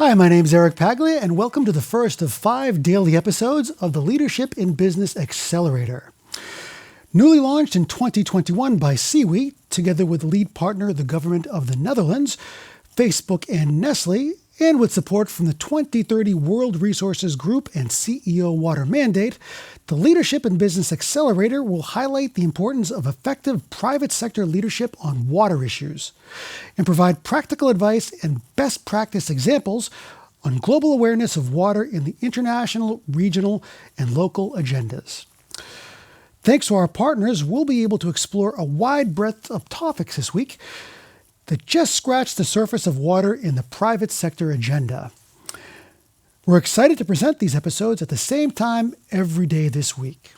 Hi, my name is Eric Paglia, and welcome to the first of 5 daily episodes of the Leadership in Business Accelerator. Newly launched in 2021 by Seaweed, together with lead partner the Government of the Netherlands, Facebook and Nestle, and with support from the 2030 World Resources Group and CEO Water Mandate, the Leadership in Business Accelerator will highlight the importance of effective private sector leadership on water issues and provide practical advice and best practice examples on global awareness of water in the international, regional, and local agendas. Thanks to our partners, we'll be able to explore a wide breadth of topics this week that just scratch the surface of water in the private sector agenda. We're excited to present these episodes at the same time every day this week.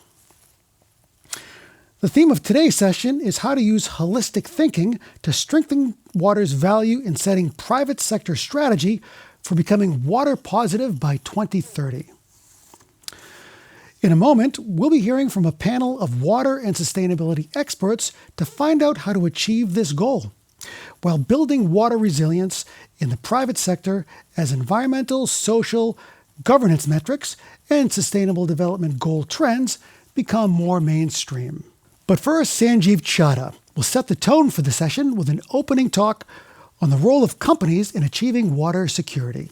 The theme of today's session is how to use holistic thinking to strengthen water's value in setting private sector strategy for becoming water positive by 2030. In a moment, we'll be hearing from a panel of water and sustainability experts to find out how to achieve this goal, while building water resilience in the private sector as environmental, social, governance metrics, and sustainable development goal trends become more mainstream. But first, Sanjeev Chadha will set the tone for the session with an opening talk on the role of companies in achieving water security.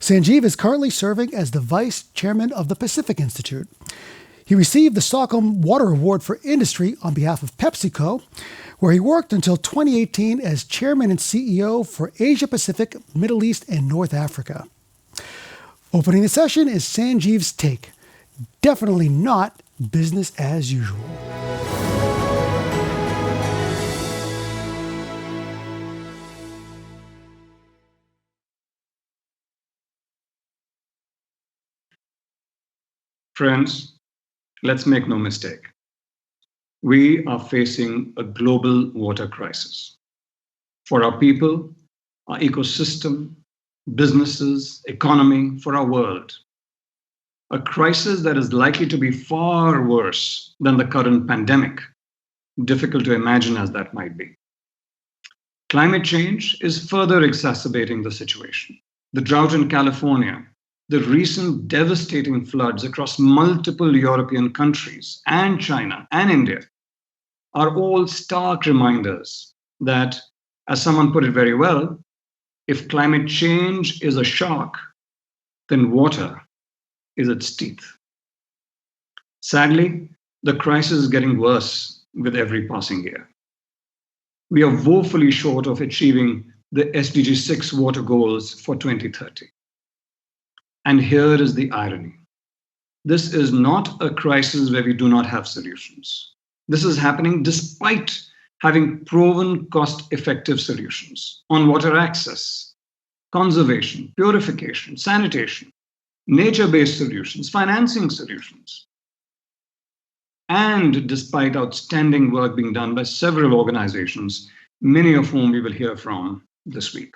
Sanjeev is currently serving as the Vice Chairman of the Pacific Institute. He received the Stockholm Water Award for Industry on behalf of PepsiCo, where he worked until 2018 as Chairman and CEO for Asia Pacific, Middle East, and North Africa. Opening the session is Sanjeev's take. Definitely not business as usual. Friends, let's make no mistake. We are facing a global water crisis. For our people, our ecosystem, businesses, economy, for our world. A crisis that is likely to be far worse than the current pandemic, difficult to imagine as that might be. Climate change is further exacerbating the situation. The drought in California, the recent devastating floods across multiple European countries and China and India are all stark reminders that, as someone put it very well, if climate change is a shark, then water is its teeth. Sadly, the crisis is getting worse with every passing year. We are woefully short of achieving the SDG 6 water goals for 2030. And here is the irony. This is not a crisis where we do not have solutions. This is happening despite having proven cost-effective solutions on water access, conservation, purification, sanitation, nature-based solutions, financing solutions. And despite outstanding work being done by several organizations, many of whom we will hear from this week.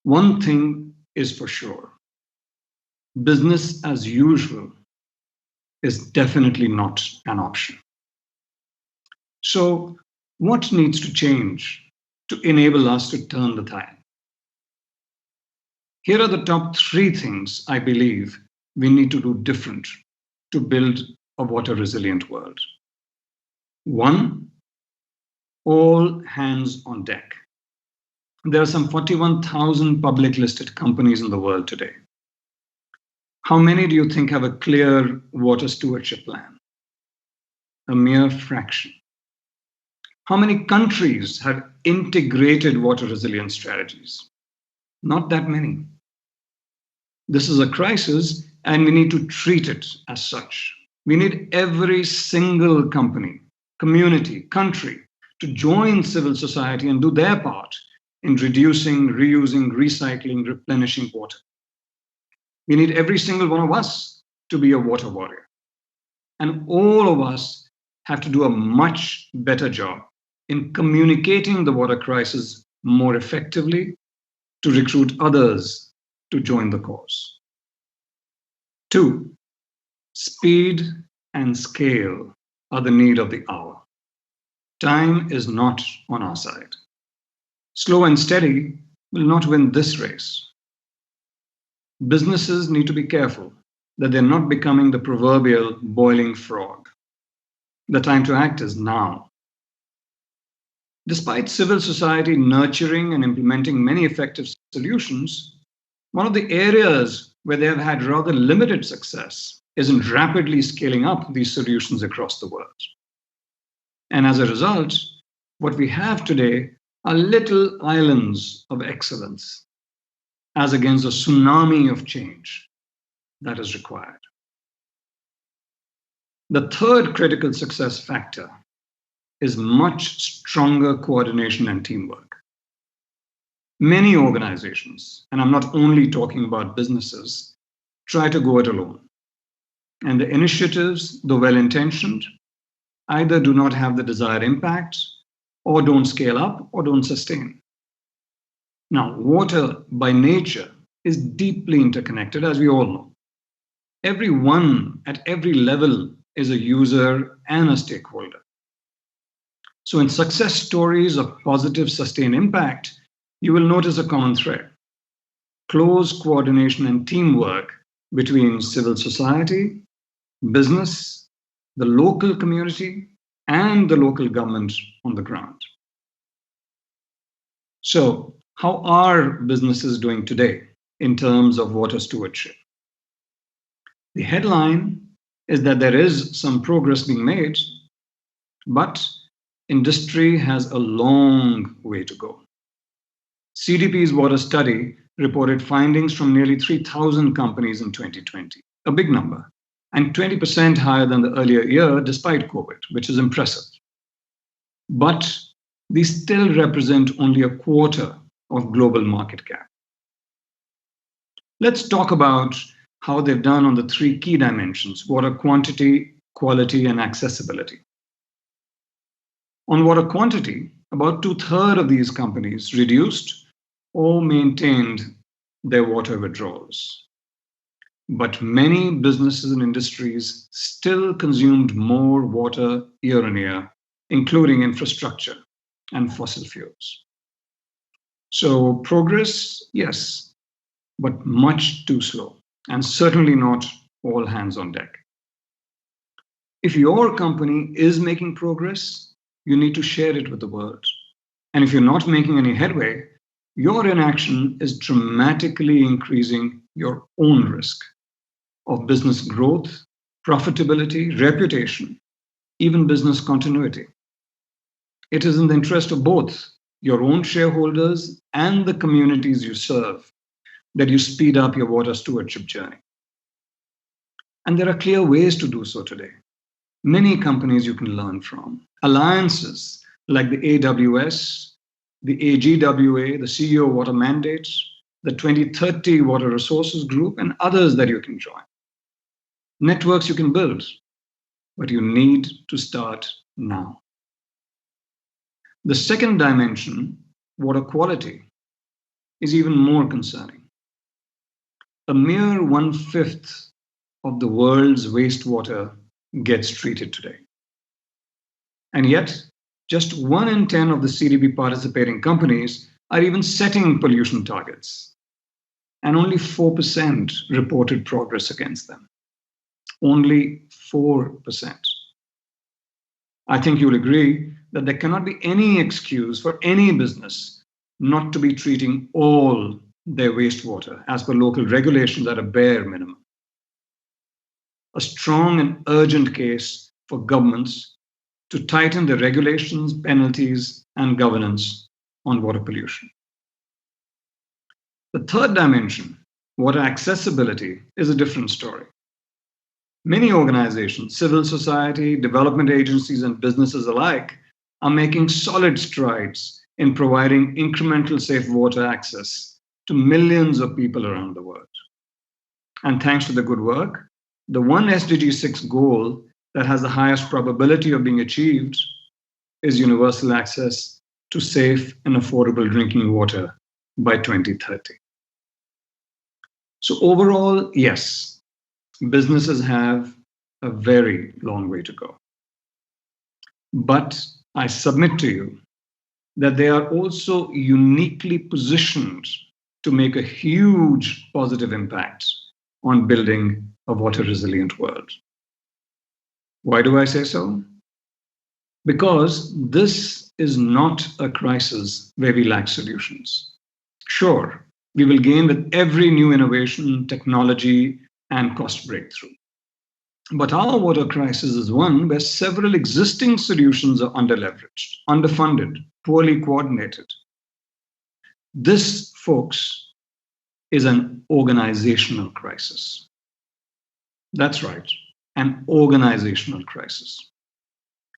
One thing is for sure. Business as usual is definitely not an option. So, what needs to change to enable us to turn the tide? Here are the top 3 things I believe we need to do different to build a water resilient world. 1, all hands on deck. There are some 41,000 public listed companies in the world today. How many do you think have a clear water stewardship plan? A mere fraction. How many countries have integrated water resilience strategies? Not that many. This is a crisis and we need to treat it as such. We need every single company, community, country to join civil society and do their part in reducing, reusing, recycling, replenishing water. We need every single one of us to be a water warrior. And all of us have to do a much better job in communicating the water crisis more effectively to recruit others to join the cause. 2, speed and scale are the need of the hour. Time is not on our side. Slow and steady will not win this race. Businesses need to be careful that they're not becoming the proverbial boiling frog. The time to act is now. Despite civil society nurturing and implementing many effective solutions, one of the areas where they have had rather limited success is in rapidly scaling up these solutions across the world. And as a result, what we have today are little islands of excellence as against a tsunami of change that is required. The third critical success factor is much stronger coordination and teamwork. Many organizations, and I'm not only talking about businesses, try to go it alone. And the initiatives, though well intentioned, either do not have the desired impact, or don't scale up, or don't sustain. Now, water by nature is deeply interconnected, as we all know. Everyone at every level is a user and a stakeholder. So, in success stories of positive sustained impact, you will notice a common thread: close coordination and teamwork between civil society, business, the local community, and the local government on the ground. So, how are businesses doing today in terms of water stewardship? The headline is that there is some progress being made, but industry has a long way to go. CDP's water study reported findings from nearly 3,000 companies in 2020, a big number, and 20% higher than the earlier year despite COVID, which is impressive. But these still represent only a quarter of global market cap. Let's talk about how they've done on the three key dimensions: water quantity, quality, and accessibility. On water quantity, about two-thirds of these companies reduced or maintained their water withdrawals. But many businesses and industries still consumed more water year on year, including infrastructure and fossil fuels. So progress, yes, but much too slow, and certainly not all hands on deck. If your company is making progress, you need to share it with the world. And if you're not making any headway, your inaction is dramatically increasing your own risk of business growth, profitability, reputation, even business continuity. It is in the interest of both your own shareholders and the communities you serve that you speed up your water stewardship journey. And there are clear ways to do so today. Many companies you can learn from. Alliances like the AWS, the AGWA, the CEO Water Mandates, the 2030 Water Resources Group, and others that you can join. Networks you can build, but you need to start now. The second dimension, water quality, is even more concerning. A mere 1/5 of the world's wastewater gets treated today. And yet, just 1 in 10 of the CDP participating companies are even setting pollution targets, and only 4% reported progress against them. Only 4%. I think you'll agree that there cannot be any excuse for any business not to be treating all their wastewater as per local regulations at a bare minimum. A strong and urgent case for governments to tighten the regulations, penalties, and governance on water pollution. The third dimension, water accessibility, is a different story. Many organizations, civil society, development agencies, and businesses alike are making solid strides in providing incremental safe water access to millions of people around the world. And thanks to the good work, the one SDG 6 goal that has the highest probability of being achieved is universal access to safe and affordable drinking water by 2030. So overall, yes, businesses have a very long way to go. But I submit to you that they are also uniquely positioned to make a huge positive impact on building a water resilient world. Why do I say so? Because this is not a crisis where we lack solutions. Sure, we will gain with every new innovation, technology, and cost breakthrough. But our water crisis is one where several existing solutions are underleveraged, underfunded, poorly coordinated. This, folks, is an organizational crisis. That's right, an organizational crisis.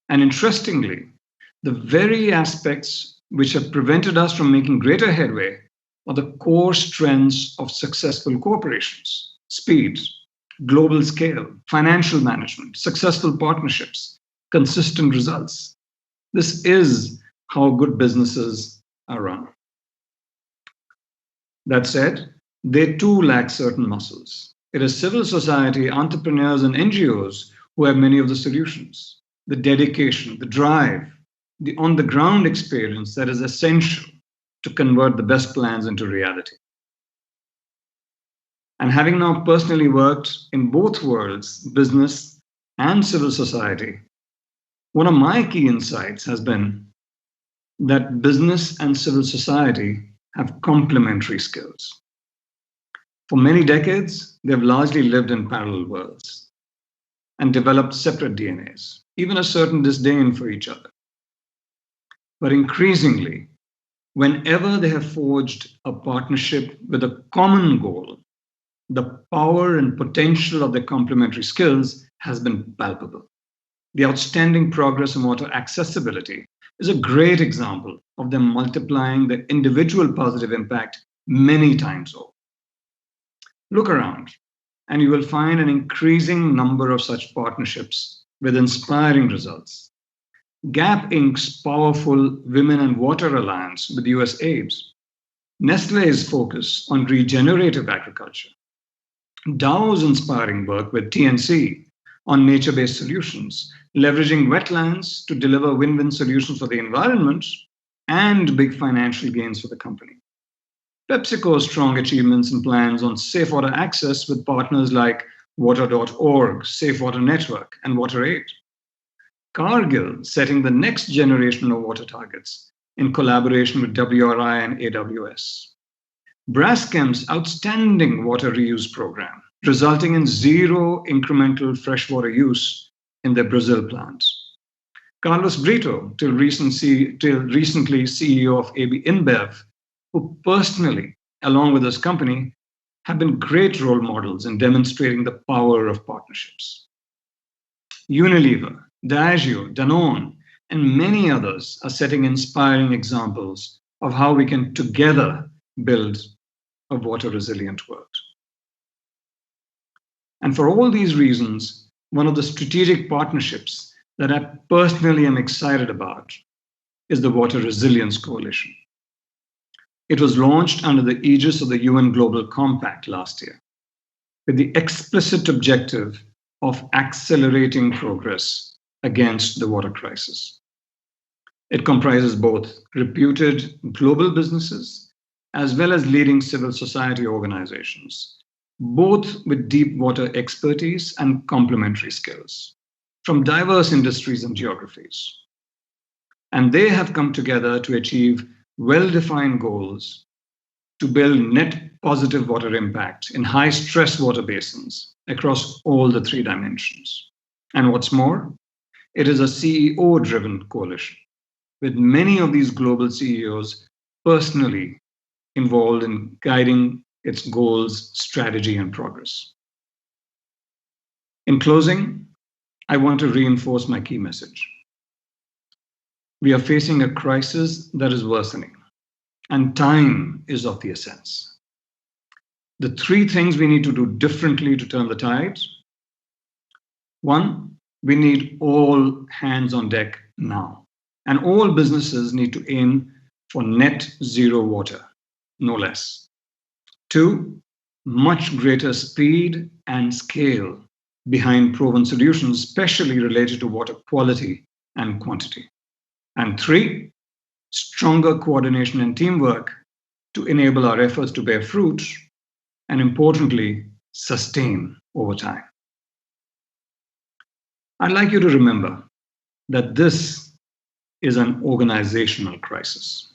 And interestingly, the very aspects which have prevented us from making greater headway are the core strengths of successful corporations: speed, global scale, financial management, successful partnerships, consistent results. This is how good businesses are run. That said, they too lack certain muscles. It is civil society, entrepreneurs, and NGOs who have many of the solutions. The dedication, the drive, the on the ground experience that is essential to convert the best plans into reality. And having now personally worked in both worlds, business and civil society, one of my key insights has been that business and civil society have complementary skills. For many decades, they've largely lived in parallel worlds and developed separate DNAs, even a certain disdain for each other. But increasingly, whenever they have forged a partnership with a common goal, the power and potential of their complementary skills has been palpable. The outstanding progress in water accessibility is a great example of them multiplying their individual positive impact many times over. Look around, and you will find an increasing number of such partnerships with inspiring results. Gap Inc.'s powerful Women and Water Alliance with USAID, Nestle's focus on regenerative agriculture, Dow's inspiring work with TNC on nature based solutions, leveraging wetlands to deliver win win solutions for the environment and big financial gains for the company. PepsiCo's strong achievements and plans on safe water access with partners like Water.org, Safe Water Network, and WaterAid. Cargill setting the next generation of water targets in collaboration with WRI and AWS. Braskem's outstanding water reuse program, resulting in zero incremental freshwater use in their Brazil plants. Carlos Brito, till recently CEO of AB InBev, who personally, along with his company, have been great role models in demonstrating the power of partnerships. Unilever, Diageo, Danone, and many others are setting inspiring examples of how we can together build a water resilient world. And for all these reasons, one of the strategic partnerships that I personally am excited about is the Water Resilience Coalition. It was launched under the aegis of the UN Global Compact last year, with the explicit objective of accelerating progress against the water crisis. It comprises both reputed global businesses as well as leading civil society organizations, both with deep water expertise and complementary skills from diverse industries and geographies. And they have come together to achieve well-defined goals to build net positive water impact in high-stress water basins across all the three dimensions. And what's more, it is a CEO-driven coalition, with many of these global CEOs personally involved in guiding its goals, strategy, and progress. In closing, I want to reinforce my key message. We are facing a crisis that is worsening, and time is of the essence. The three things we need to do differently to turn the tide. One, we need all hands on deck now, and all businesses need to aim for net zero water, no less. Two, much greater speed and scale behind proven solutions, especially related to water quality and quantity. And three, stronger coordination and teamwork to enable our efforts to bear fruit and, importantly, sustain over time. I'd like you to remember that this is an organizational crisis,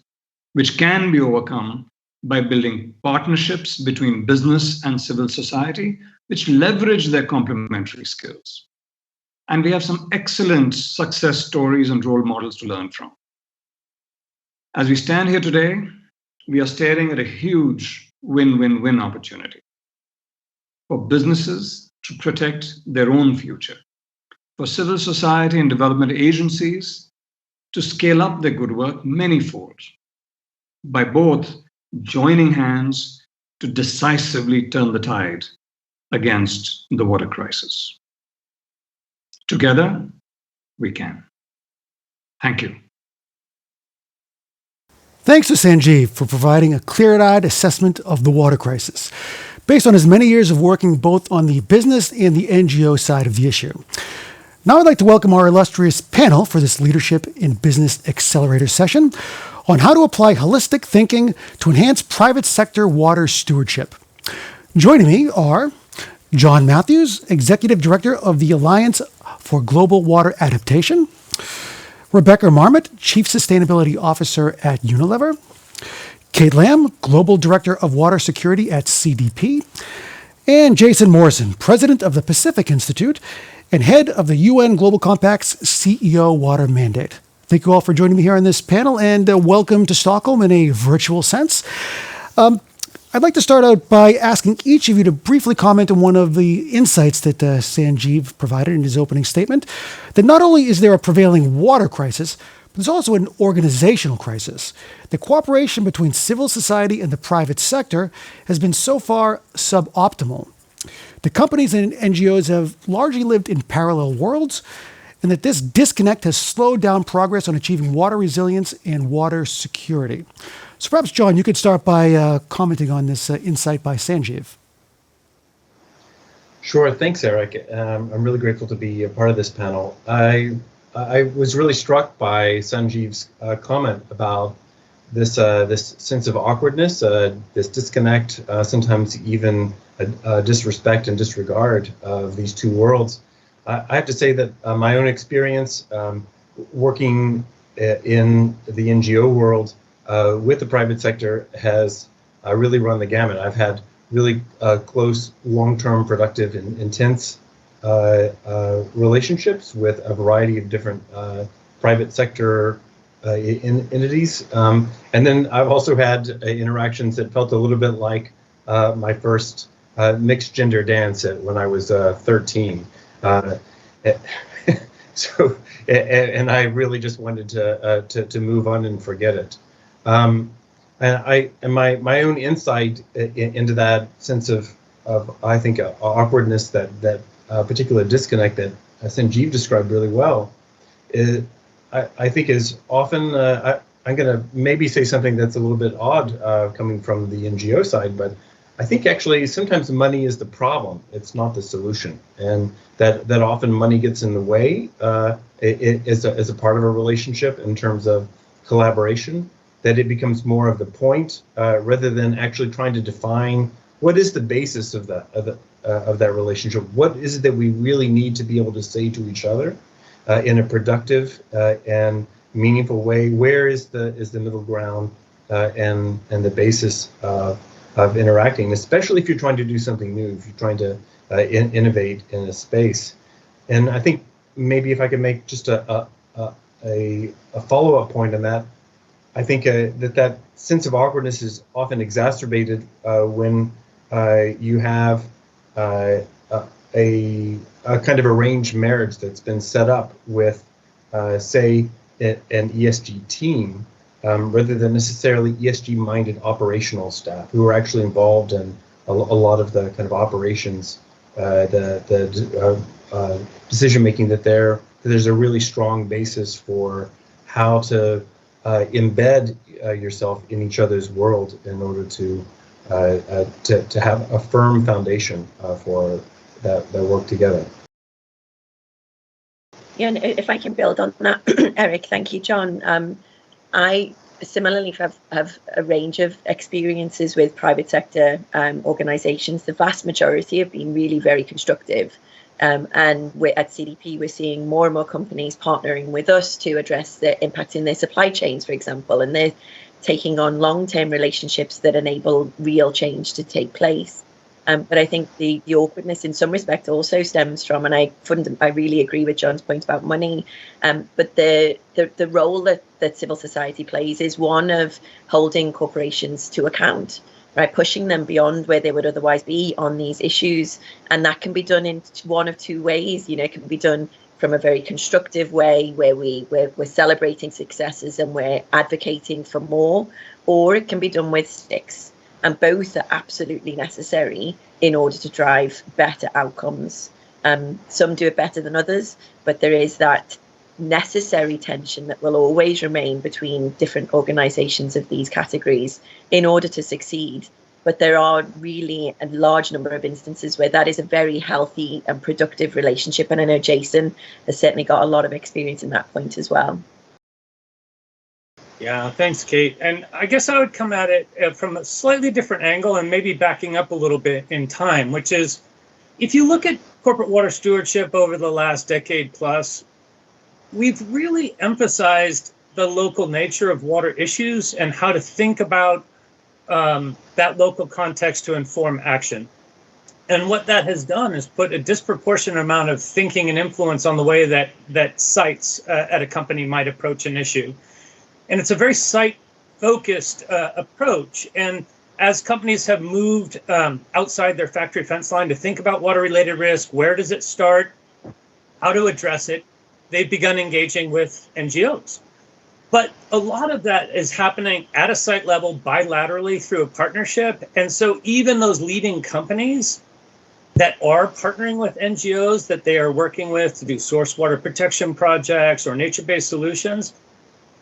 which can be overcome by building partnerships between business and civil society, which leverage their complementary skills. And we have some excellent success stories and role models to learn from. As we stand here today, we are staring at a huge win-win-win opportunity for businesses to protect their own future, for civil society and development agencies to scale up their good work manyfold, by both joining hands to decisively turn the tide against the water crisis. Together, we can. Thank you. Thanks to Sanjeev for providing a clear-eyed assessment of the water crisis, based on his many years of working both on the business and the NGO side of the issue. Now I'd like to welcome our illustrious panel for this Leadership in Business Accelerator session on how to apply holistic thinking to enhance private sector water stewardship. Joining me are John Matthews, Executive Director of the Alliance for Global Water Adaptation, Rebecca Marmot, Chief Sustainability Officer at Unilever, Kate Lamb, Global Director of Water Security at CDP, and Jason Morrison, President of the Pacific Institute and Head of the UN Global Compact's CEO Water Mandate. Thank you all for joining me here on this panel, and welcome to Stockholm in a virtual sense. I'd like to start out by asking each of you to briefly comment on one of the insights that Sanjeev provided in his opening statement, that not only is there a prevailing water crisis, but there's also an organizational crisis. The cooperation between civil society and the private sector has been so far suboptimal. The companies and NGOs have largely lived in parallel worlds, and that this disconnect has slowed down progress on achieving water resilience and water security. So perhaps, John, you could start by commenting on this insight by Sanjeev. Sure, thanks, Eric. I'm really grateful to be a part of this panel. I was really struck by Sanjeev's comment about this sense of awkwardness, this disconnect, sometimes even disrespect and disregard of these two worlds. I have to say that my own experience working in the NGO world with the private sector has really run the gamut. I've had really close, long-term, productive, and intense relationships with a variety of different private sector entities. And then I've also had interactions that felt a little bit like my first mixed gender dance when I was 13. So, and I really just wanted to move on and forget it. And my own insight into that sense of I think awkwardness, that particular disconnect that Sanjeev described really well, I think is often I'm going to maybe say something that's a little bit odd coming from the NGO side, but I think actually sometimes money is the problem. It's not the solution, and that often money gets in the way as a part of a relationship in terms of collaboration. That it becomes more of the point rather than actually trying to define what is the basis of that relationship. What is it that we really need to be able to say to each other in a productive and meaningful way? Where is the middle ground and the basis of interacting, especially if you're trying to do something new, if you're trying to innovate in a space. And I think maybe if I could make just a follow-up point on that, I think that sense of awkwardness is often exacerbated when you have a kind of arranged marriage that's been set up with, say, an ESG team, rather than necessarily ESG-minded operational staff who are actually involved in a lot of the kind of operations, the decision-making, that there's a really strong basis for how to embed yourself in each other's world in order to have a firm foundation for that work together. Yeah, and if I can build on that, Eric, thank you, John. I similarly have a range of experiences with private sector organisations. The vast majority have been really very constructive. And at CDP, we're seeing more and more companies partnering with us to address the impact in their supply chains, for example, and they're taking on long-term relationships that enable real change to take place. But I think the awkwardness in some respect also stems from, and I really agree with John's point about money, but the role that civil society plays is one of holding corporations to account, right? Pushing them beyond where they would otherwise be on these issues. And that can be done in one of two ways. It can be done from a very constructive way where we're celebrating successes and we're advocating for more, or it can be done with sticks. And both are absolutely necessary in order to drive better outcomes. Some do it better than others, but there is that necessary tension that will always remain between different organizations of these categories in order to succeed. But there are really a large number of instances where that is a very healthy and productive relationship. And I know Jason has certainly got a lot of experience in that point as well. Yeah, thanks, Kate. And I guess I would come at it from a slightly different angle and maybe backing up a little bit in time, which is if you look at corporate water stewardship over the last decade plus, we've really emphasized the local nature of water issues and how to think about that local context to inform action. And what that has done is put a disproportionate amount of thinking and influence on the way that sites at a company might approach an issue. And it's a very site-focused approach. And as companies have moved outside their factory fence line to think about water-related risk, where does it start, how to address it, they've begun engaging with NGOs. But a lot of that is happening at a site level bilaterally through a partnership. And so even those leading companies that are partnering with NGOs that they are working with to do source water protection projects or nature-based solutions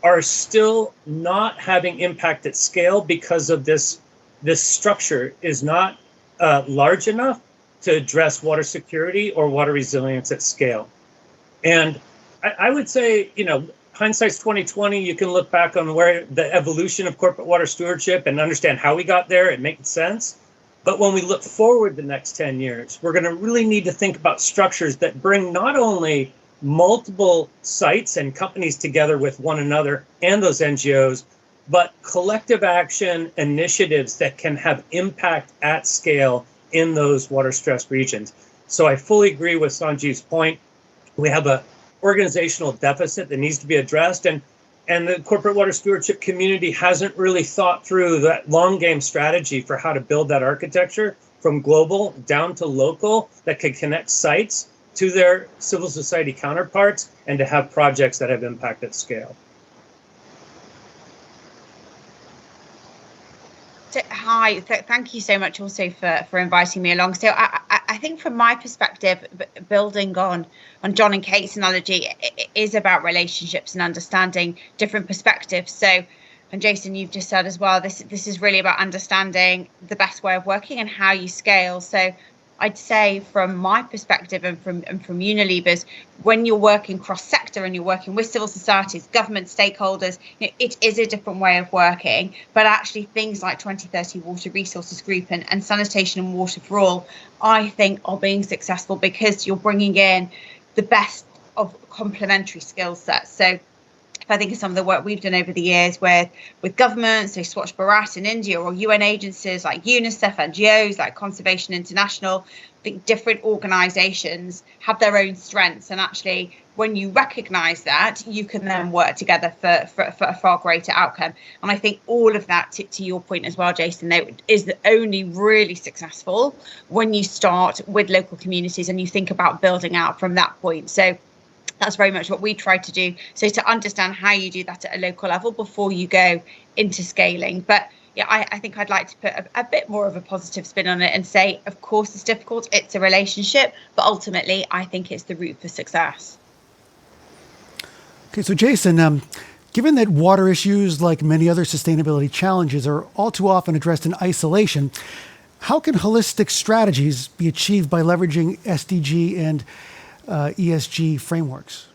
are still not having impact at scale because of this structure is not large enough to address water security or water resilience at scale. And I would say, hindsight's 2020. You can look back on where the evolution of corporate water stewardship and understand how we got there and make sense. But when we look forward the next 10 years, we're going to really need to think about structures that bring not only multiple sites and companies together with one another and those NGOs, but collective action initiatives that can have impact at scale in those water-stressed regions. So I fully agree with Sanjeev's point. We have an organizational deficit that needs to be addressed, and the corporate water stewardship community hasn't really thought through that long game strategy for how to build that architecture from global down to local that could connect sites to their civil society counterparts and to have projects that have impact at scale. Hi, thank you so much also for inviting me along. So I think from my perspective, building on John and Kate's analogy, it is about relationships and understanding different perspectives. So, and Jason, you've just said as well, this is really about understanding the best way of working and how you scale. So I'd say from my perspective and from Unilever's, when you're working cross-sector and you're working with civil societies, government stakeholders, it is a different way of working. But actually things like 2030 Water Resources Group and Sanitation and Water for All, I think are being successful because you're bringing in the best of complementary skill sets. So if I think of some of the work we've done over the years with governments, so Swachh Bharat in India, or UN agencies like UNICEF, NGOs like Conservation International, I think different organisations have their own strengths. And actually, when you recognise that, you can then work together for a far greater outcome. And I think all of that, to your point as well, Jason, is only really successful when you start with local communities and you think about building out from that point. So that's very much what we try to do. So to understand how you do that at a local level before you go into scaling. But yeah, I think I'd like to put a bit more of a positive spin on it and say, of course, it's difficult. It's a relationship, but ultimately, I think it's the route for success. Okay, so Jason, given that water issues, like many other sustainability challenges, are all too often addressed in isolation, how can holistic strategies be achieved by leveraging SDG and ESG frameworks?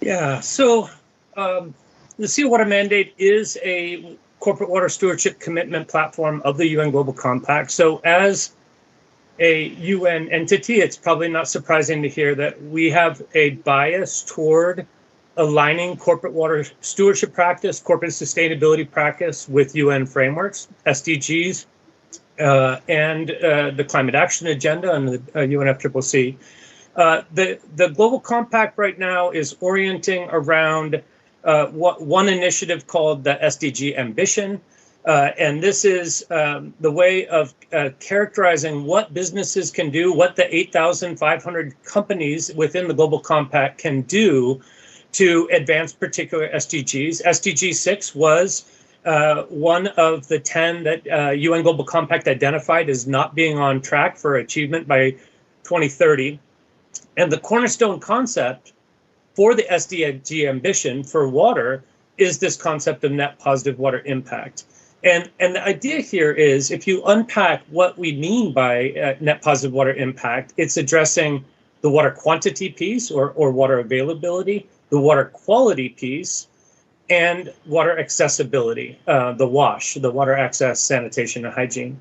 Yeah, so the Sea Water Mandate is a corporate water stewardship commitment platform of the UN Global Compact. So as a UN entity, it's probably not surprising to hear that we have a bias toward aligning corporate water stewardship practice, corporate sustainability practice with UN frameworks, SDGs, and the Climate Action Agenda and the UNFCCC. The Global Compact right now is orienting around one initiative called the SDG Ambition. And this is the way of characterizing what businesses can do, what the 8,500 companies within the Global Compact can do to advance particular SDGs. SDG 6 was one of the 10 that UN Global Compact identified as not being on track for achievement by 2030. And the cornerstone concept for the SDG ambition for water is this concept of net positive water impact. And the idea here is, if you unpack what we mean by net positive water impact, it's addressing the water quantity piece or water availability, the water quality piece, and water accessibility, the WASH, the water access, sanitation, and hygiene.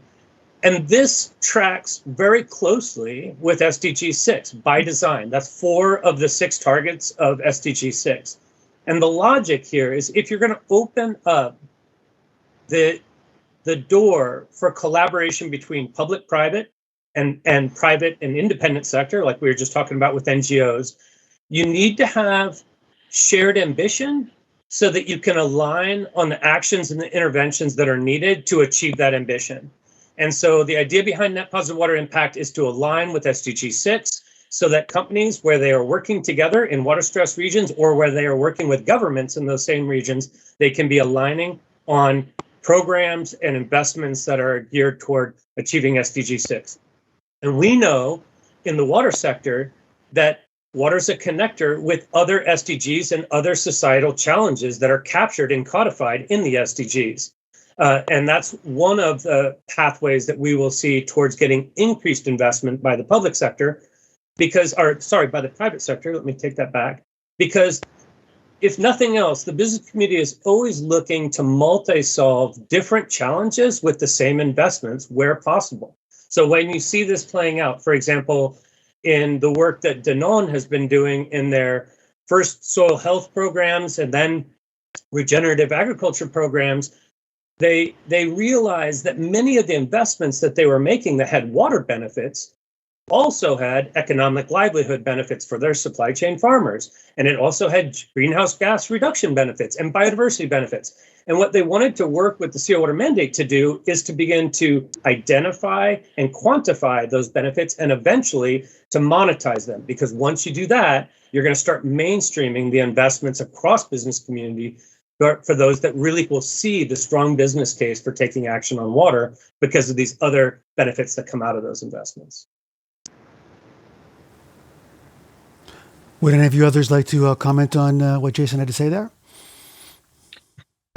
And this tracks very closely with SDG 6 by design. That's 4 of the 6 targets of SDG 6. And the logic here is, if you're going to open up the door for collaboration between public-private and private and independent sector, like we were just talking about with NGOs, you need to have shared ambition so that you can align on the actions and the interventions that are needed to achieve that ambition. And so the idea behind net positive water impact is to align with SDG 6 so that companies, where they are working together in water stressed regions or where they are working with governments in those same regions, they can be aligning on programs and investments that are geared toward achieving SDG 6. And we know in the water sector that water is a connector with other SDGs and other societal challenges that are captured and codified in the SDGs. And that's one of the pathways that we will see towards getting increased investment by the public sector, by the private sector, let me take that back, because if nothing else, the business community is always looking to multi-solve different challenges with the same investments where possible. So when you see this playing out, for example, in the work that Danone has been doing in their first soil health programs and then regenerative agriculture programs, they realized that many of the investments that they were making that had water benefits also had economic livelihood benefits for their supply chain farmers. And it also had greenhouse gas reduction benefits and biodiversity benefits. And what they wanted to work with the Sea Water Mandate to do is to begin to identify and quantify those benefits and eventually to monetize them. Because once you do that, you're going to start mainstreaming the investments across business community for those that really will see the strong business case for taking action on water because of these other benefits that come out of those investments. Would any of you others like to comment on what Jason had to say there?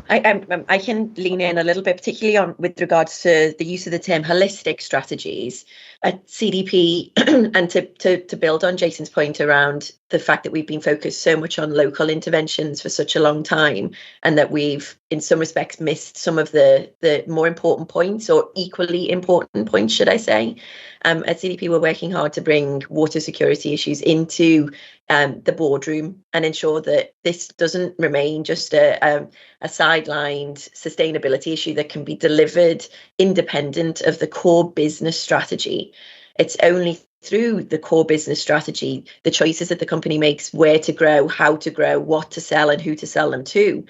I can lean in a little bit, particularly with regards to the use of the term holistic strategies at CDP, and to build on Jason's point around the fact that we've been focused so much on local interventions for such a long time, and that we've, in some respects, missed some of the more important points, or equally important points, should I say. At CDP, we're working hard to bring water security issues into the boardroom and ensure that this doesn't remain just a sidelined sustainability issue that can be delivered independent of the core business strategy. It's only through the core business strategy, the choices that the company makes, where to grow, how to grow, what to sell, and who to sell them to,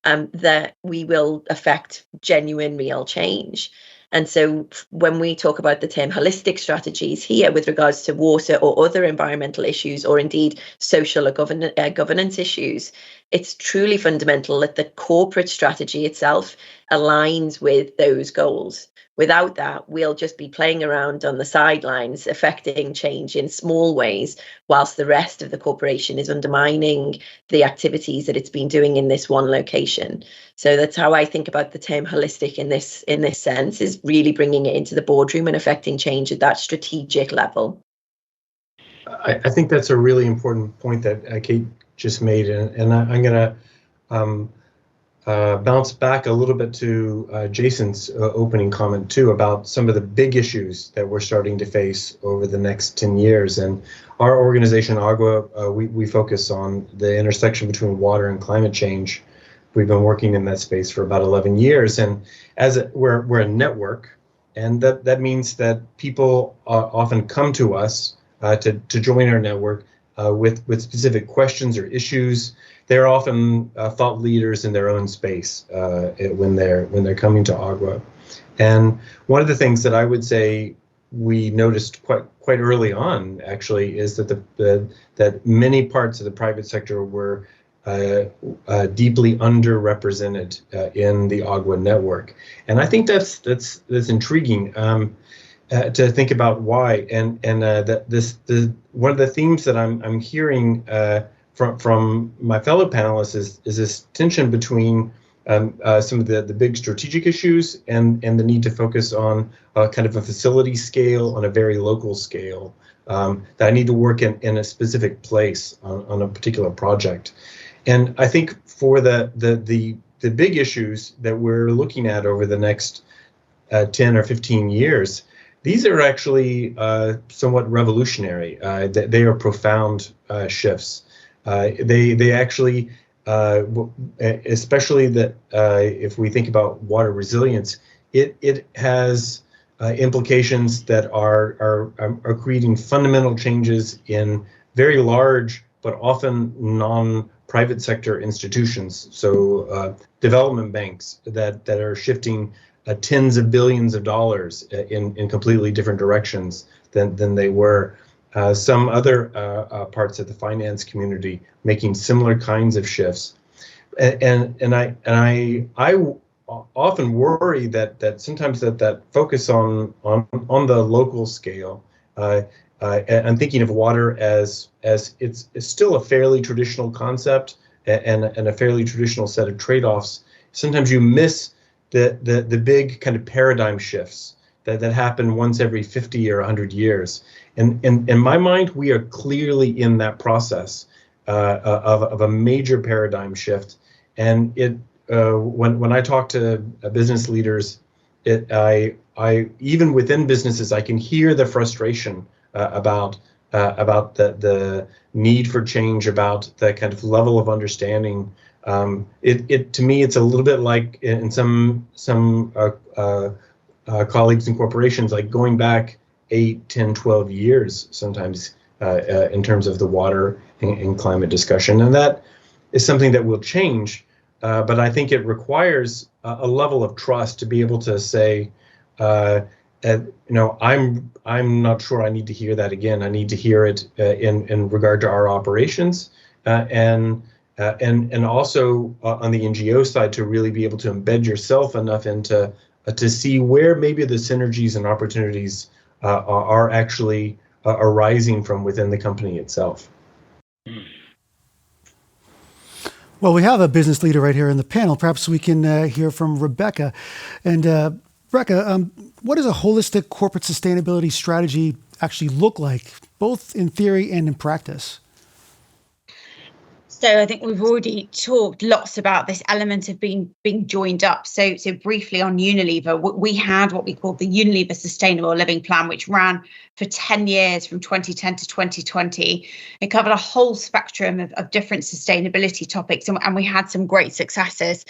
that we will affect genuine, real change. And so when we talk about the term holistic strategies here with regards to water or other environmental issues, or indeed social or governance issues, it's truly fundamental that the corporate strategy itself aligns with those goals. Without that, we'll just be playing around on the sidelines, affecting change in small ways, whilst the rest of the corporation is undermining the activities that it's been doing in this one location. So that's how I think about the term holistic in this sense, is really bringing it into the boardroom and affecting change at that strategic level. I think that's a really important point that Kate just made, and I'm going to bounce back a little bit to Jason's opening comment too about some of the big issues that we're starting to face over the next 10 years. And our organization, Agua, we focus on the intersection between water and climate change. We've been working in that space for about 11 years. And we're a network, and that means that people often come to us to join our network with specific questions or issues. They're often thought leaders in their own space when they're coming to Agua. And one of the things that I would say we noticed quite early on, actually, is that that many parts of the private sector were deeply underrepresented in the Agua network. And I think that's intriguing to think about why. And that one of the themes that I'm hearing from my fellow panelists is this tension between some of the big strategic issues and the need to focus on kind of a facility scale on a very local scale, that I need to work in a specific place on a particular project. And I think for the big issues that we're looking at over the next 10 or 15 years, these are actually somewhat revolutionary. They are profound shifts. They actually, especially that if we think about water resilience, it has implications that are creating fundamental changes in very large but often non-private sector institutions. So development banks that are shifting tens of billions of dollars in completely different directions than they were. Some other parts of the finance community making similar kinds of shifts, and I often worry that sometimes that focus on the local scale. I'm thinking of water as it's still a fairly traditional concept and a fairly traditional set of trade-offs. Sometimes you miss the big kind of paradigm shifts that happen once every 50 or 100 years. And in my mind, we are clearly in that process of a major paradigm shift. And when I talk to business leaders, I even within businesses, I can hear the frustration about the need for change, about the kind of level of understanding. To me, it's a little bit like in some colleagues in corporations, like going back 8, 10, 12 years sometimes in terms of the water and climate discussion. And that is something that will change, but I think it requires a level of trust to be able to say, I'm not sure I need to hear that again. I need to hear it in regard to our operations and also on the NGO side, to really be able to embed yourself enough into to see where maybe the synergies and opportunities are actually arising from within the company itself. Well, we have a business leader right here in the panel. Perhaps we can hear from Rebecca. And Rebecca, what does a holistic corporate sustainability strategy actually look like, both in theory and in practice? So I think we've already talked lots about this element of being joined up. So briefly on Unilever, we had what we called the Unilever Sustainable Living Plan, which ran for 10 years from 2010 to 2020. It covered a whole spectrum of different sustainability topics, and we had some great successes.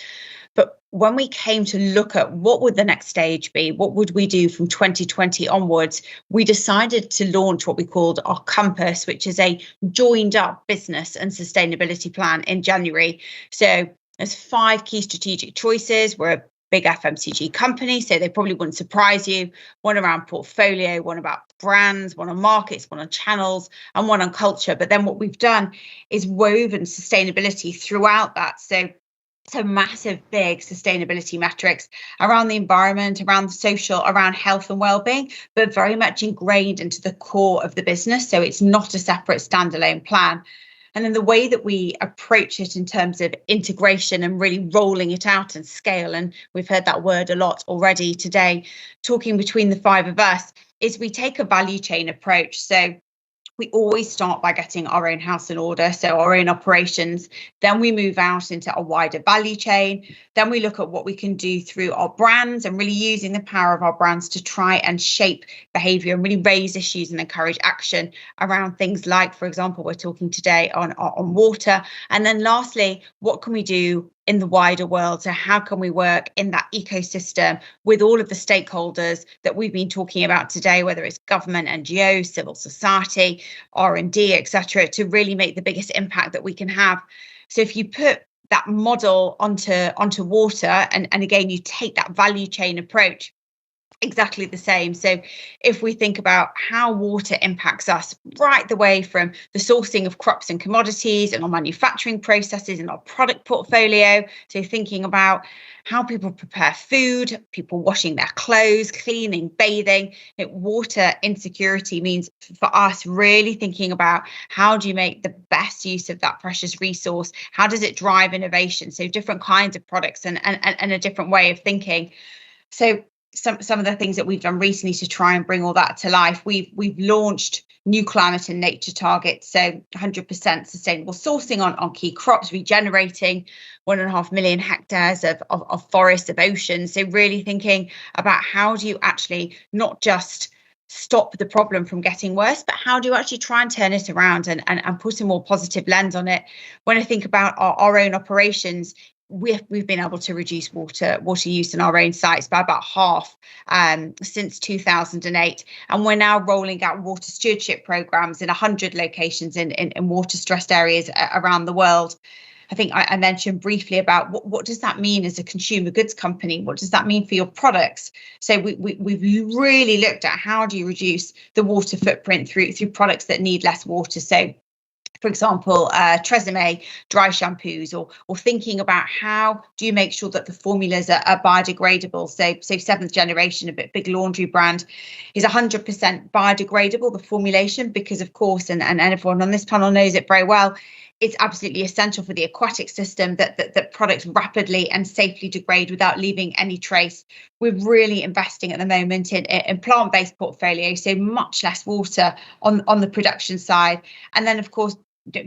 But when we came to look at what would the next stage be, what would we do from 2020 onwards, we decided to launch what we called our Compass, which is a joined up business and sustainability plan in January. So there's 5 key strategic choices. We're a big FMCG company, so they probably wouldn't surprise you. One around portfolio, one about brands, one on markets, one on channels, and one on culture. But then what we've done is woven sustainability throughout that. So massive, big sustainability metrics around the environment, around the social, around health and well-being, but very much ingrained into the core of the business. So it's not a separate standalone plan. And then the way that we approach it in terms of integration and really rolling it out and scale, and we've heard that word a lot already today, talking between the 5 of us, is we take a value chain approach. So we always start by getting our own house in order, so our own operations. Then we move out into a wider value chain. Then we look at what we can do through our brands and really using the power of our brands to try and shape behavior and really raise issues and encourage action around things like, for example, we're talking today on water. And then lastly, what can we do in the wider world? So how can we work in that ecosystem with all of the stakeholders that we've been talking about today, whether it's government, NGOs, civil society, R&D, etc., to really make the biggest impact that we can have. So if you put that model onto water, and again, you take that value chain approach, exactly the same. So if we think about how water impacts us right the way from the sourcing of crops and commodities and our manufacturing processes and our product portfolio, so thinking about how people prepare food, people washing their clothes, cleaning, bathing, water insecurity means for us really thinking about how do you make the best use of that precious resource? How does it drive innovation? So different kinds of products and a different way of thinking. So some of the things that we've done recently to try and bring all that to life, we've launched new climate and nature targets, so 100% sustainable sourcing on key crops, regenerating 1.5 million hectares of forests, of oceans. So really thinking about how do you actually not just stop the problem from getting worse, but how do you actually try and turn it around and put a more positive lens on it? When I think about our own operations, we've been able to reduce water use in our own sites by about half since 2008, and we're now rolling out water stewardship programs in 100 locations in water stressed areas around the world. I think I mentioned briefly about what does that mean as a consumer goods company? What does that mean for your products? So we've really looked at how do you reduce the water footprint through products that need less water. So for example, Tresemme dry shampoos, or thinking about how do you make sure that the formulas are biodegradable. So Seventh Generation, a big laundry brand, is 100% biodegradable, the formulation, because of course, and everyone on this panel knows it very well, it's absolutely essential for the aquatic system that products rapidly and safely degrade without leaving any trace. We're really investing at the moment in plant-based portfolio, so much less water on the production side. And then, of course,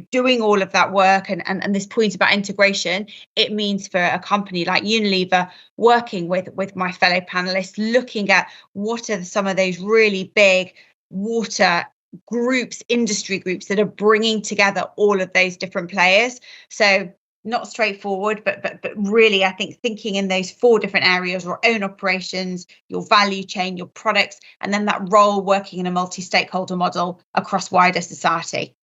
doing all of that work and this point about integration, it means for a company like Unilever working with my fellow panelists, looking at what are some of those really big water groups, industry groups that are bringing together all of those different players. So not straightforward, but really, I think thinking in those 4 different areas: your own operations, your value chain, your products, and then that role working in a multi-stakeholder model across wider society.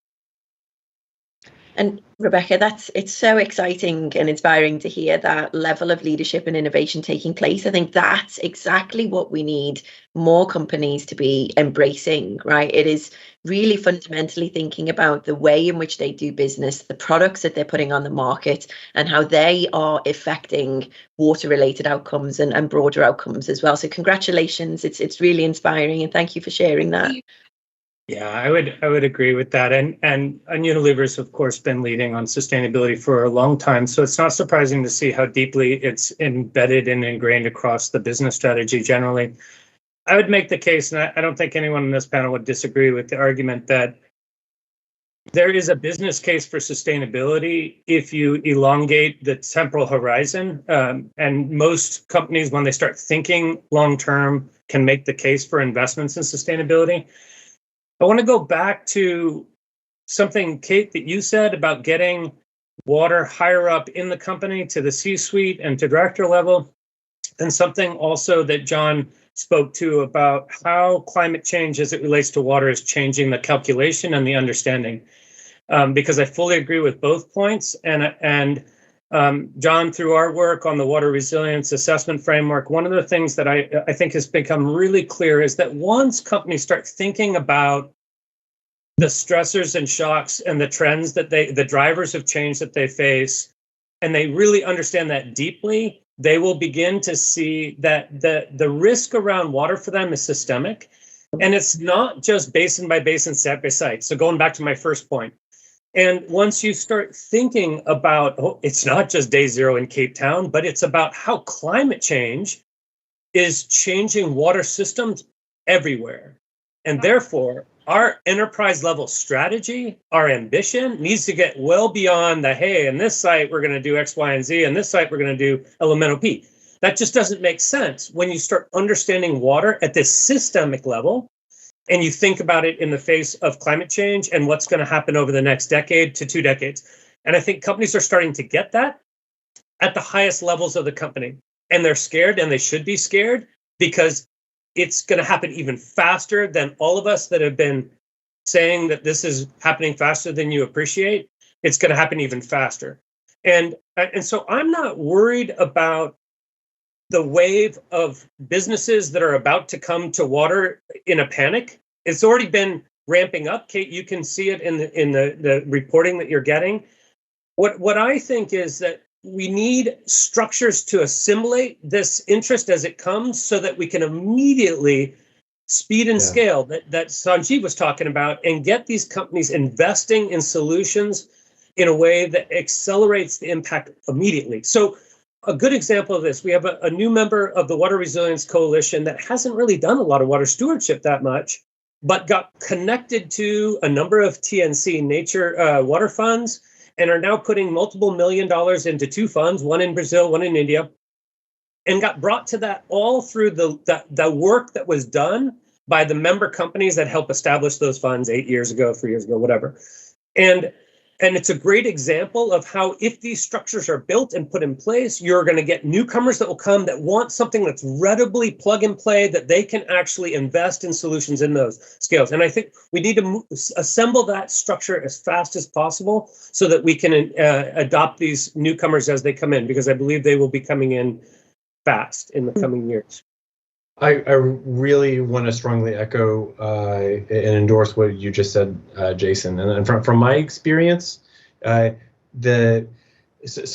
And Rebecca, it's so exciting and inspiring to hear that level of leadership and innovation taking place. I think that's exactly what we need more companies to be embracing, right? It is really fundamentally thinking about the way in which they do business, the products that they're putting on the market, and how they are affecting water-related outcomes and broader outcomes as well. So congratulations, it's really inspiring, and thank you for sharing that. Yeah, I would agree with that. And Unilever's, of course, been leading on sustainability for a long time. So it's not surprising to see how deeply it's embedded and ingrained across the business strategy generally. I would make the case, and I don't think anyone in this panel would disagree with the argument, that there is a business case for sustainability if you elongate the temporal horizon. And most companies, when they start thinking long-term, can make the case for investments in sustainability. I want to go back to something, Kate, that you said about getting water higher up in the company to the C-suite and to director level, and something also that John spoke to about how climate change as it relates to water is changing the calculation and the understanding. Because I fully agree with both points. And John, through our work on the water resilience assessment framework, one of the things that I think has become really clear is that once companies start thinking about the stressors and shocks and the trends that the drivers of change that they face, and they really understand that deeply, they will begin to see that the risk around water for them is systemic. And it's not just basin by basin, site by site. So going back to my first point, and once you start thinking about, it's not just day zero in Cape Town, but it's about how climate change is changing water systems everywhere. And therefore, our enterprise level strategy, our ambition needs to get well beyond the, hey, in this site, we're going to do X, Y, and Z. In this site, we're going to do elemental P. That just doesn't make sense when you start understanding water at this systemic level and you think about it in the face of climate change and what's going to happen over the next decade to 2 decades. And I think companies are starting to get that at the highest levels of the company. And they're scared, and they should be scared, because it's going to happen even faster than all of us that have been saying that this is happening faster than you appreciate. It's going to happen even faster. And so I'm not worried about the wave of businesses that are about to come to water in a panic. It's already been ramping up. Kate, you can see it in the reporting that you're getting. What I think is that we need structures to assimilate this interest as it comes so that we can immediately speed and scale that Sanjeev was talking about, and get these companies investing in solutions in a way that accelerates the impact immediately. So a good example of this, we have a new member of the Water Resilience Coalition that hasn't really done a lot of water stewardship that much, but got connected to a number of TNC nature water funds, and are now putting multiple $1 million into 2 funds, one in Brazil, one in India, and got brought to that all through the work that was done by the member companies that helped establish those funds 8 years ago, 3 years ago, whatever. And it's a great example of how, if these structures are built and put in place, you're going to get newcomers that will come that want something that's readily plug and play, that they can actually invest in solutions in those scales. And I think we need to assemble that structure as fast as possible so that we can adopt these newcomers as they come in, because I believe they will be coming in fast in the coming years. I really want to strongly echo and endorse what you just said, Jason. And from my experience, some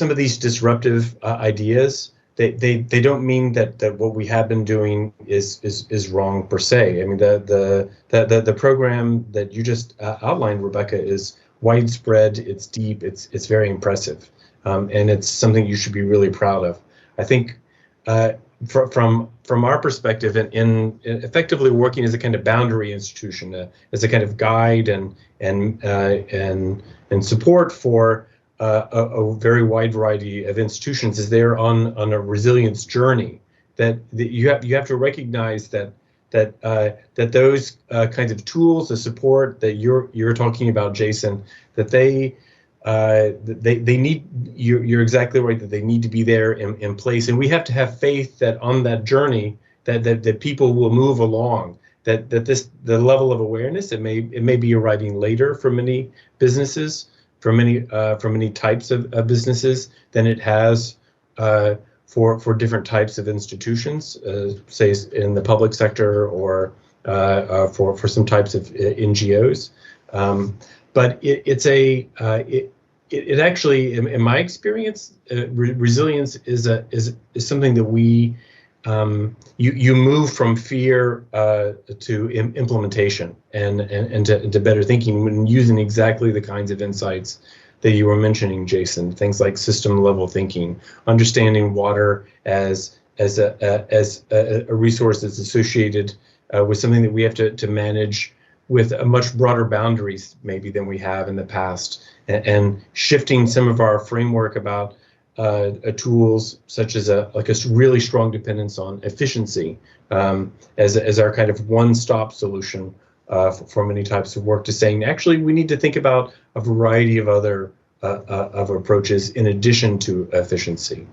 of these disruptive ideas, they don't mean that what we have been doing is wrong per se. I mean, the program that you just outlined, Rebecca, is widespread. It's deep. It's very impressive, and it's something you should be really proud of. I think. From our perspective, in effectively working as a kind of boundary institution, as a kind of guide and support for a very wide variety of institutions, as they're on a resilience journey, that you have to recognize that those kinds of tools, the support that you're talking about, Jason, that they need, you're exactly right, that they need to be there in place, and we have to have faith that on that journey that people will move along, that the level of awareness, it may be arriving later for many businesses, for many types of businesses than it has for different types of institutions, say in the public sector or for some types of NGOs, but it actually, in my experience, resilience is something that we you move from fear to implementation and to better thinking when using exactly the kinds of insights that you were mentioning, Jason. Things like system level thinking, understanding water as a resource that's associated with something that we have to manage with a much broader boundaries maybe than we have in the past, and shifting some of our framework about tools such as a really strong dependence on efficiency as our kind of one-stop solution for many types of work, to saying actually we need to think about a variety of other of approaches in addition to efficiency.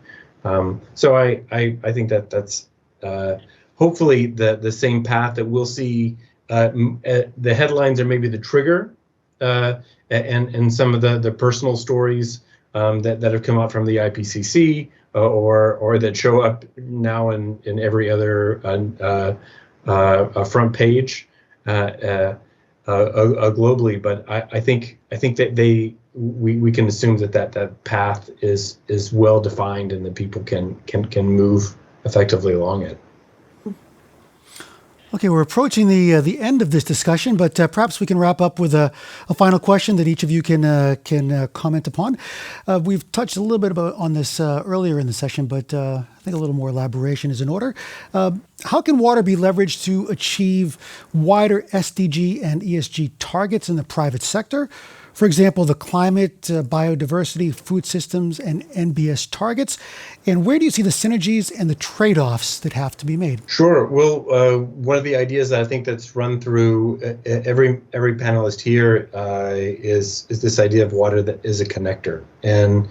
So I think that's hopefully the same path that we'll see. The headlines are maybe the trigger, and some of the personal stories that have come out from the IPCC or that show up now in every other front page globally. But I think that we can assume that path is well defined and that people can move effectively along it. Okay, we're approaching the end of this discussion, but perhaps we can wrap up with a final question that each of you can comment upon. We've touched a little bit on this earlier in the session, but think a little more elaboration is in order. How can water be leveraged to achieve wider SDG and ESG targets in the private sector? For example, the climate, biodiversity, food systems, and NBS targets. And where do you see the synergies and the trade-offs that have to be made? Sure. Well, one of the ideas that I think that's run through every panelist here is this idea of water that is a connector, and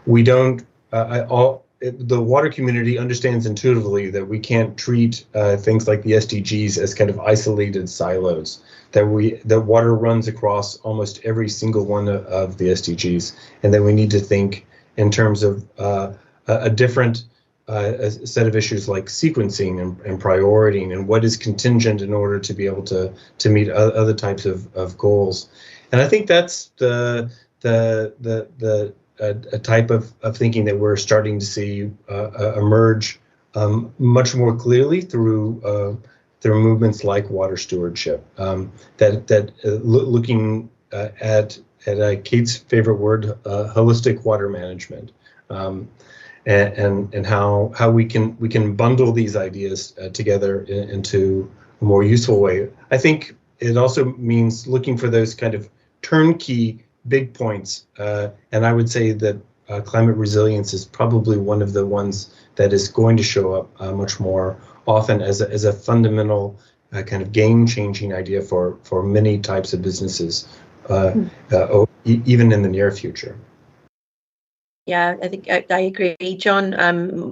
we don't. The water community understands intuitively that we can't treat things like the SDGs as kind of isolated silos. That water runs across almost every single one of the SDGs, and that we need to think in terms of a different a set of issues like sequencing and prioritizing, and what is contingent in order to be able to meet other types of goals. And I think that's the type of thinking that we're starting to see emerge much more clearly through movements like water stewardship. Looking at Kate's favorite word, holistic water management, and how we can bundle these ideas together into a more useful way. I think it also means looking for those kind of turnkey big points, and I would say that climate resilience is probably one of the ones that is going to show up much more often as a fundamental kind of game-changing idea for many types of businesses, even in the near future. Yeah, I think I agree, John.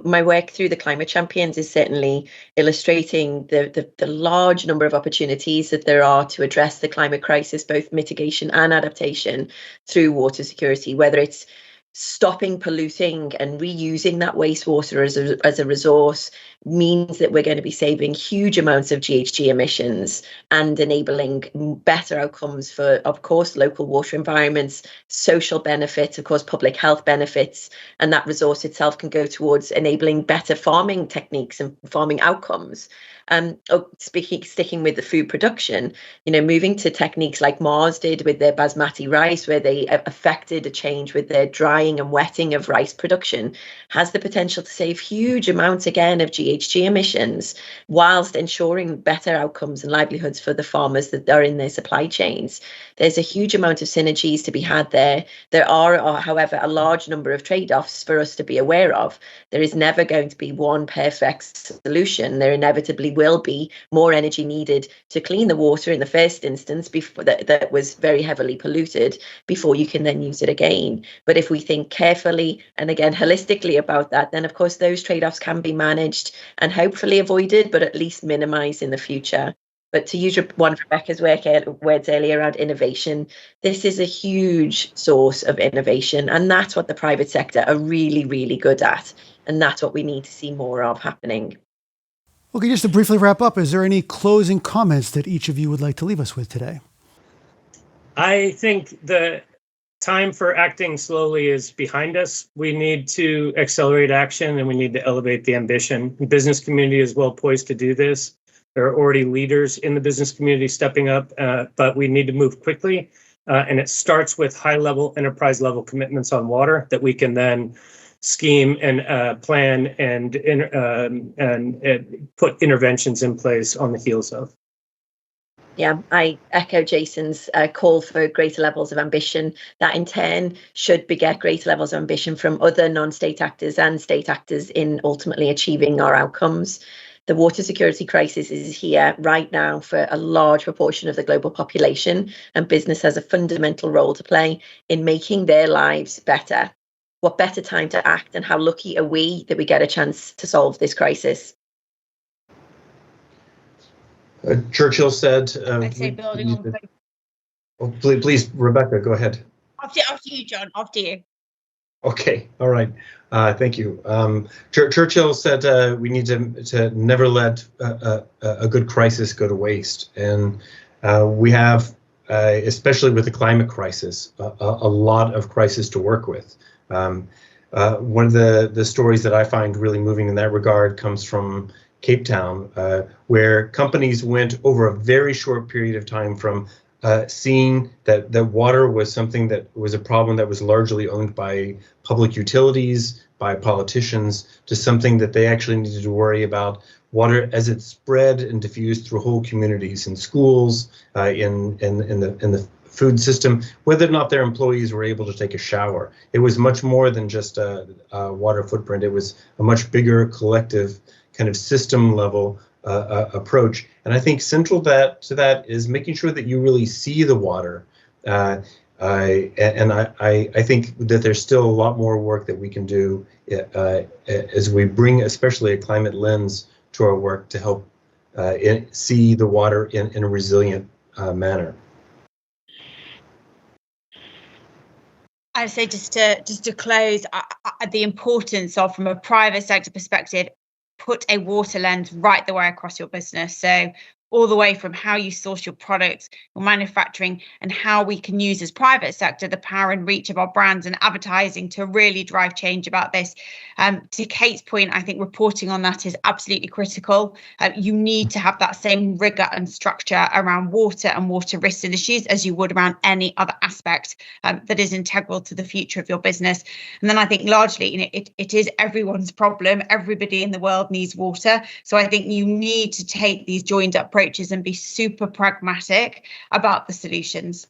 My work through the Climate Champions is certainly illustrating the large number of opportunities that there are to address the climate crisis, both mitigation and adaptation through water security, whether it's stopping polluting and reusing that wastewater as a resource means that we're going to be saving huge amounts of GHG emissions and enabling better outcomes for, of course, local water environments, social benefits, of course, public health benefits, and that resource itself can go towards enabling better farming techniques and farming outcomes. Sticking with the food production, moving to techniques like Mars did with their basmati rice, where they affected a change with their drying and wetting of rice production, has the potential to save huge amounts again of GHG emissions, whilst ensuring better outcomes and livelihoods for the farmers that are in their supply chains. There's a huge amount of synergies to be had there. There are, however, a large number of trade-offs for us to be aware of. There is never going to be one perfect solution. There inevitably will be more energy needed to clean the water in the first instance before that was very heavily polluted before you can then use it again. But if we think carefully and again holistically about that, then of course those trade-offs can be managed and hopefully avoided, but at least minimized in the future. But to use one of Rebecca's words earlier around innovation, this is a huge source of innovation, and that's what the private sector are really, really good at, and that's what we need to see more of happening. Okay, just to briefly wrap up, is there any closing comments that each of you would like to leave us with today? I think the time for acting slowly is behind us. We need to accelerate action and we need to elevate the ambition. The business community is well poised to do this. There are already leaders in the business community stepping up, but we need to move quickly. And it starts with high-level, enterprise-level commitments on water that we can then scheme and plan and put interventions in place on the heels of. Yeah, I echo Jason's call for greater levels of ambition. That in turn should beget greater levels of ambition from other non-state actors and state actors in ultimately achieving our outcomes. The water security crisis is here right now for a large proportion of the global population, and business has a fundamental role to play in making their lives better. What better time to act, and how lucky are we that we get a chance to solve this crisis? Churchill said, I'd say building on. Oh, please, Rebecca, go ahead. After you, John. After you. Okay, all right. Thank you. Churchill said we need to never let a good crisis go to waste, and we have, especially with the climate crisis, a lot of crisis to work with. One of the stories that I find really moving in that regard comes from Cape Town, where companies went over a very short period of time from seeing that water was something that was a problem that was largely owned by public utilities, by politicians to something that they actually needed to worry about water as it spread and diffused through whole communities, in schools, in the food system, whether or not their employees were able to take a shower. It was much more than just a water footprint. It was a much bigger collective kind of system level approach. And I think central to that is making sure that you really see the water. I think that there's still a lot more work that we can do as we bring especially a climate lens to our work to help see the water in a resilient manner. I'd say just to close, the importance of, from a private sector perspective, put a water lens right the way across your business. So all the way from how you source your products, your manufacturing, and how we can use as private sector the power and reach of our brands and advertising to really drive change about this. To Kate's point, I think reporting on that is absolutely critical. You need to have that same rigor and structure around water and water risks and issues as you would around any other aspect that is integral to the future of your business. And then I think largely, it is everyone's problem. Everybody in the world needs water. So I think you need to take these joined up approaches and be super pragmatic about the solutions.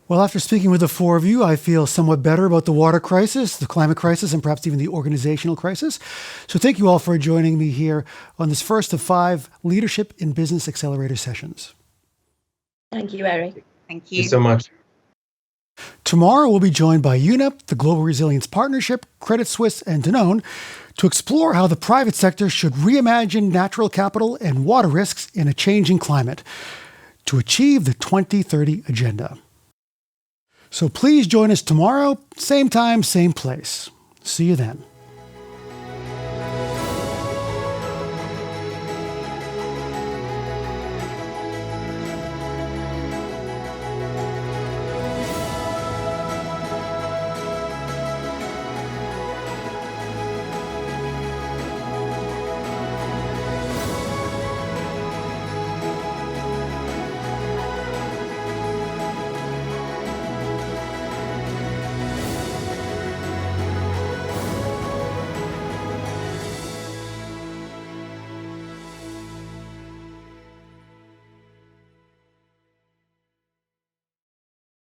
Well, after speaking with the four of you, I feel somewhat better about the water crisis, the climate crisis, and perhaps even the organizational crisis. So thank you all for joining me here on this first of 5 Leadership in Business Accelerator sessions. Thank you, Eric. Thank Thank you you. so much. Tomorrow, we'll be joined by UNEP, the Global Resilience Partnership, Credit Suisse, and Danone to explore how the private sector should reimagine natural capital and water risks in a changing climate to achieve the 2030 agenda. So please join us tomorrow, same time, same place. See you then.